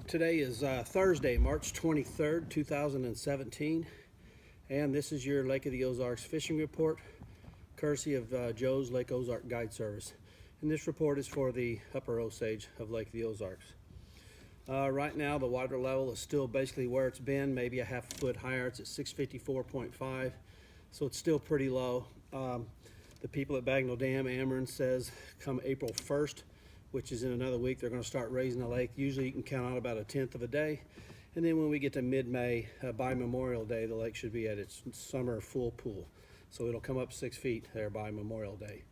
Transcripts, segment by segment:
Today is Thursday, March 23rd, 2017, and this is your Lake of the Ozarks fishing report, courtesy of Joe's Lake Ozark Guide Service. And this report is for the upper Osage of Lake of the Ozarks. Right now, the water level is still basically where it's been, maybe a half a foot higher. It's at 654.5, so it's still pretty low. The people at Bagnell Dam, Ameren, says come April 1st, which is in another week, they're going to start raising the lake. Usually you can count on about 1/10 of a day. And then when we get to mid-May, by Memorial Day, the lake should be at its summer full pool. So it'll come up 6 feet there by Memorial Day.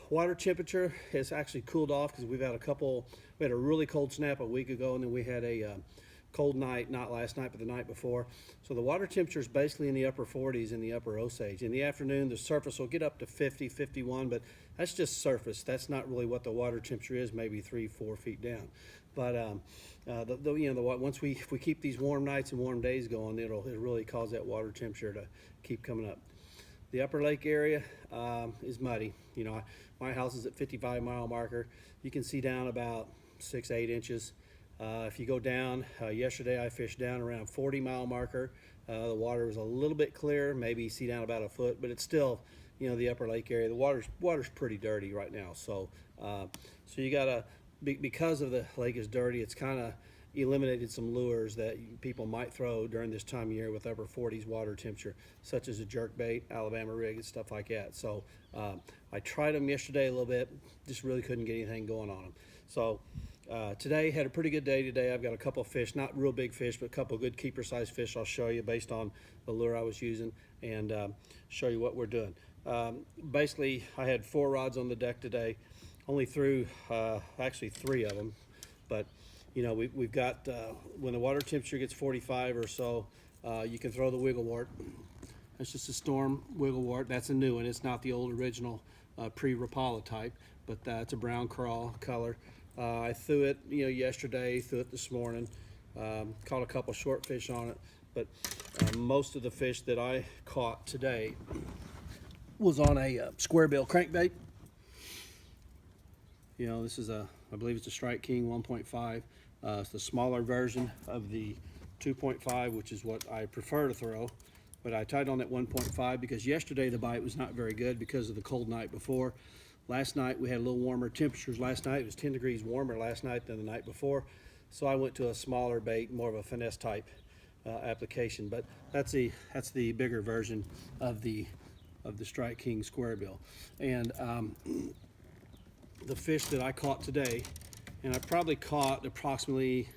Water temperature has actually cooled off because we had a really cold snap a week ago, and then we had a cold night, not last night, but the night before. So the water temperature is basically in the upper 40s in the upper Osage. In the afternoon, the surface will get up to 50, 51, but that's just surface. That's not really what the water temperature is, maybe 3-4 feet down. But once if we keep these warm nights and warm days going, it'll really cause that water temperature to keep coming up. The upper lake area is muddy. You know, my house is at 55-mile marker. You can see down about 6-8 inches. If you go down, yesterday I fished down around 40-mile marker. The water was a little bit clear, maybe you see down about a foot, but it's still, you know, the upper lake area. The water's pretty dirty right now. So you gotta, because of the lake is dirty, it's kind of eliminated some lures that people might throw during this time of year with upper 40s water temperature, such as a jerkbait, Alabama rig, and stuff like that. So I tried them yesterday a little bit, just really couldn't get anything going on them. So today had a pretty good day today. I've got a couple of fish, not real big fish, but a couple of good keeper size fish I'll show you based on the lure I was using, and show you what we're doing. Basically, I had 4 rods on the deck today. Only threw actually 3 of them, but you know, we've got, when the water temperature gets 45 or so, you can throw the wigglewort. That's just a storm wigglewort. That's a new one. It's not the old original pre-Rapala type, but it's a brown crawl color. I threw it, you know, yesterday, threw it this morning, caught a couple short fish on it, but most of the fish that I caught today was on a square bill crankbait. You know, this is I believe it's a Strike King 1.5. It's the smaller version of the 2.5, which is what I prefer to throw. But I tied on that 1.5 because yesterday the bite was not very good because of the cold night before. Last night we had a little warmer temperatures. Last night it was 10 degrees warmer last night than the night before. So I went to a smaller bait, more of a finesse type application. But that's the bigger version of the Strike King square bill. And the fish that I caught today, and I probably caught approximately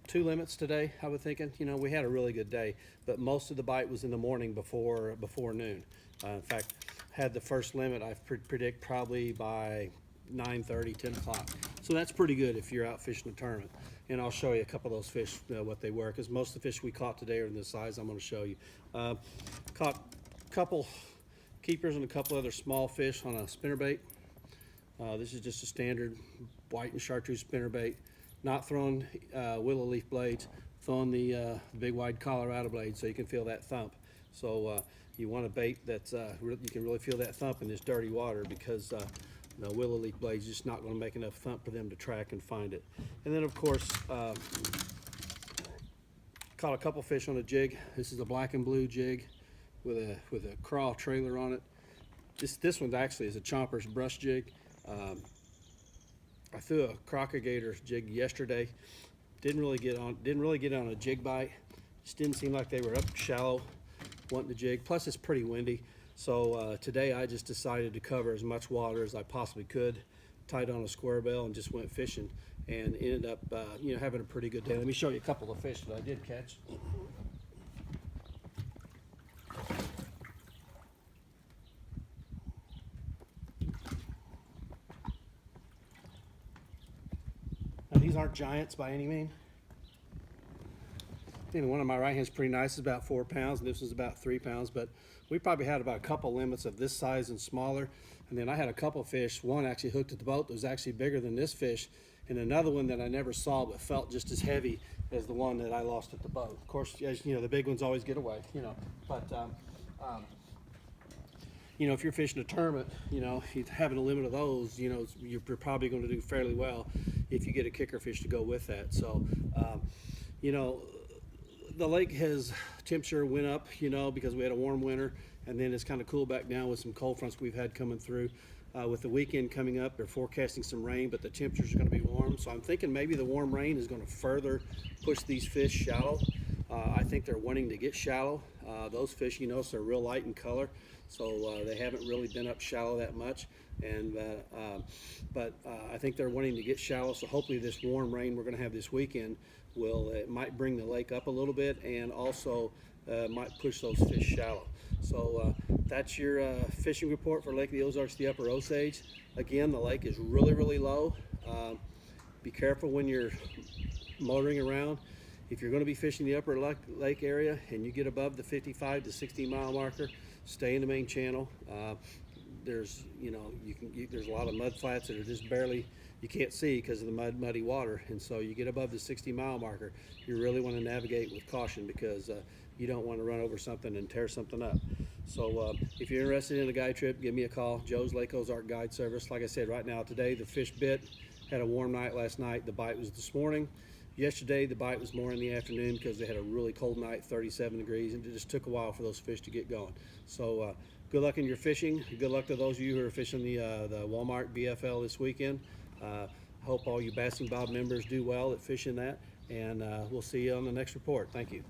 2 limits today, I was thinking. You know, we had a really good day, but most of the bite was in the morning before noon. In fact, had the first limit, I predict probably by 9:30, 10 o'clock. So that's pretty good if you're out fishing a tournament. And I'll show you a couple of those fish, what they were, because most of the fish we caught today are in this size I'm going to show you. Caught a couple keepers and a couple other small fish on a spinnerbait. This is just a standard white and chartreuse spinnerbait. Not throwing willow leaf blades, throwing the big wide Colorado blade so you can feel that thump. So you want a bait that's you can really feel that thump in this dirty water, because the willow leaf blade's just not going to make enough thump for them to track and find it. And then of course, caught a couple fish on a jig. This is a black and blue jig with a crawl trailer on it. This one actually is a chomper's brush jig. I threw a crocodigator jig yesterday. Didn't really get on a jig bite. Just didn't seem like they were up shallow wanting the jig. Plus it's pretty windy. So today I just decided to cover as much water as I possibly could. Tied on a square bill and just went fishing, and ended up you know, having a pretty good day. Let me show you a couple of fish that I did catch. Now, these aren't giants by any means. I think the one on my right hand is pretty nice. It's about 4 pounds, and this is about 3 pounds. But we probably had about a couple limits of this size and smaller. And then I had a couple fish. One actually hooked at the boat that was actually bigger than this fish, and another one that I never saw but felt just as heavy as the one that I lost at the boat. Of course, as you know, the big ones always get away, you know. But you know, if you're fishing a tournament, you know, having a limit of those, you know, you're probably going to do fairly well if you get a kicker fish to go with that. So, you know, the lake has temperature went up, you know, because we had a warm winter, and then it's kind of cooled back down with some cold fronts we've had coming through. With the weekend coming up, they're forecasting some rain, but the temperatures are going to be warm. So I'm thinking maybe the warm rain is going to further push these fish shallow. I think they're wanting to get shallow. Those fish, you notice, they're real light in color, so they haven't really been up shallow that much. And but I think they're wanting to get shallow. So hopefully this warm rain we're going to have this weekend it might bring the lake up a little bit, and also might push those fish shallow. So that's your fishing report for Lake of the Ozarks, the Upper Osage. Again, the lake is really, really low. Be careful when you're motoring around. If you're going to be fishing the upper lake area and you get above the 55 to 60 mile marker, stay in the main channel. There's, you know, there's a lot of mud flats that are just barely, you can't see because of the muddy water. And so you get above the 60 mile marker, you really want to navigate with caution, because you don't want to run over something and tear something up. So if you're interested in a guide trip, give me a call. Joe's Lake Ozark Guide Service. Like I said, right now, today, the fish bit. Had a warm night last night. The bite was this morning. Yesterday, the bite was more in the afternoon because they had a really cold night, 37 degrees, and it just took a while for those fish to get going. So good luck in your fishing. Good luck to those of you who are fishing the Walmart BFL this weekend. Hope all you Bassing Bob members do well at fishing that, and we'll see you on the next report. Thank you.